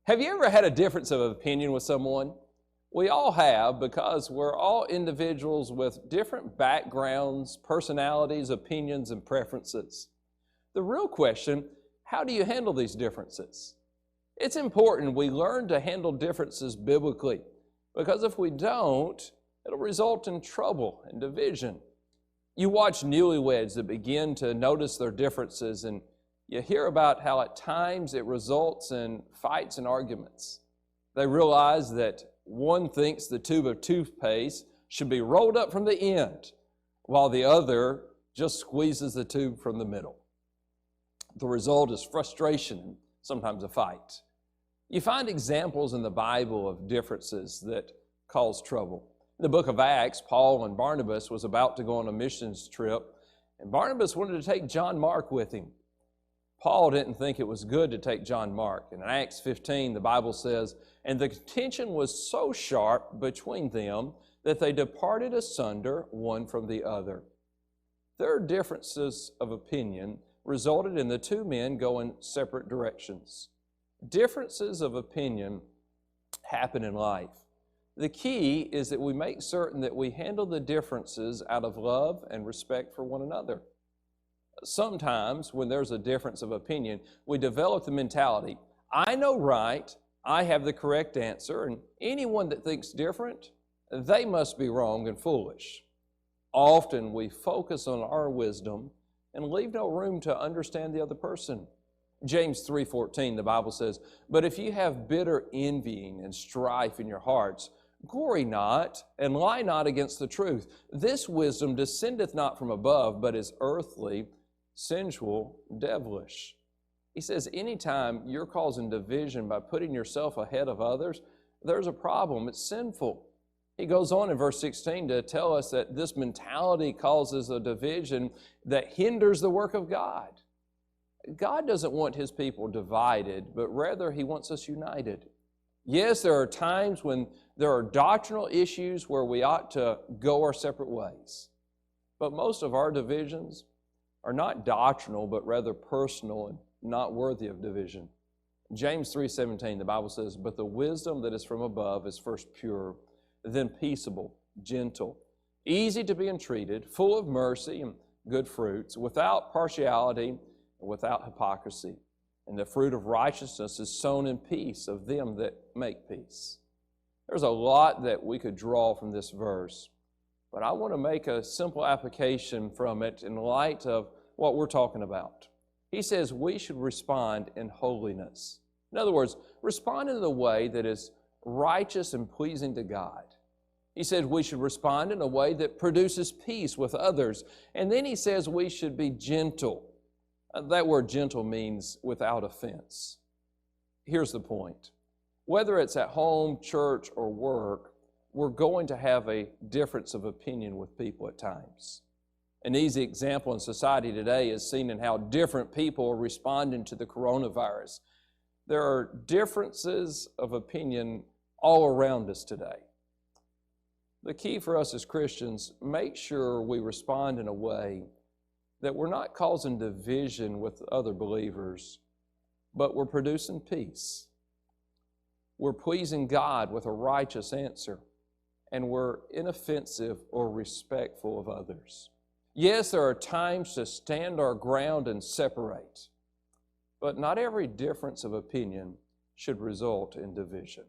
Have you ever had a difference of opinion with someone? We all have, because we're all individuals with different backgrounds, personalities, opinions, and preferences. The real question, how do you handle these differences? It's important we learn to handle differences biblically, because if we don't, it'll result in trouble and division. You watch newlyweds that begin to notice their differences, and you hear about how at times it results in fights and arguments. They realize that one thinks the tube of toothpaste should be rolled up from the end, while the other just squeezes the tube from the middle. The result is frustration and sometimes a fight. You find examples in the Bible of differences that cause trouble. In the book of Acts, Paul and Barnabas was about to go on a missions trip, and Barnabas wanted to take John Mark with him. Paul didn't think it was good to take John Mark. And in Acts 15, the Bible says, "And the contention was so sharp between them that they departed asunder one from the other." Their differences of opinion resulted in the two men going separate directions. Differences of opinion happen in life. The key is that we make certain that we handle the differences out of love and respect for one another. Sometimes when there's a difference of opinion, we develop the mentality, I know right, I have the correct answer, and anyone that thinks different, they must be wrong and foolish. Often we focus on our wisdom and leave no room to understand the other person. James 3:14, the Bible says, "But if you have bitter envying and strife in your hearts, glory not and lie not against the truth. This wisdom descendeth not from above, but is earthly, sensual, devilish." He says anytime you're causing division by putting yourself ahead of others, there's a problem. It's sinful. He goes on in verse 16 to tell us that this mentality causes a division that hinders the work of God. God doesn't want His people divided, but rather He wants us united. Yes, there are times when there are doctrinal issues where we ought to go our separate ways. But most of our divisions are not doctrinal, but rather personal and not worthy of division. James 3:17, the Bible says, "But the wisdom that is from above is first pure, then peaceable, gentle, easy to be entreated, full of mercy and good fruits, without partiality and without hypocrisy. And the fruit of righteousness is sown in peace of them that make peace." There's a lot that we could draw from this verse, but I want to make a simple application from it in light of what we're talking about. He says we should respond in holiness. In other words, respond in a way that is righteous and pleasing to God. He said we should respond in a way that produces peace with others. And then he says we should be gentle. That word gentle means without offense. Here's the point. Whether it's at home, church, or work, we're going to have a difference of opinion with people at times. An easy example in society today is seen in how different people are responding to the coronavirus. There are differences of opinion all around us today. The key for us as Christians, make sure we respond in a way that we're not causing division with other believers, but we're producing peace. We're pleasing God with a righteous answer, and we're inoffensive or respectful of others. Yes, there are times to stand our ground and separate, but not every difference of opinion should result in division.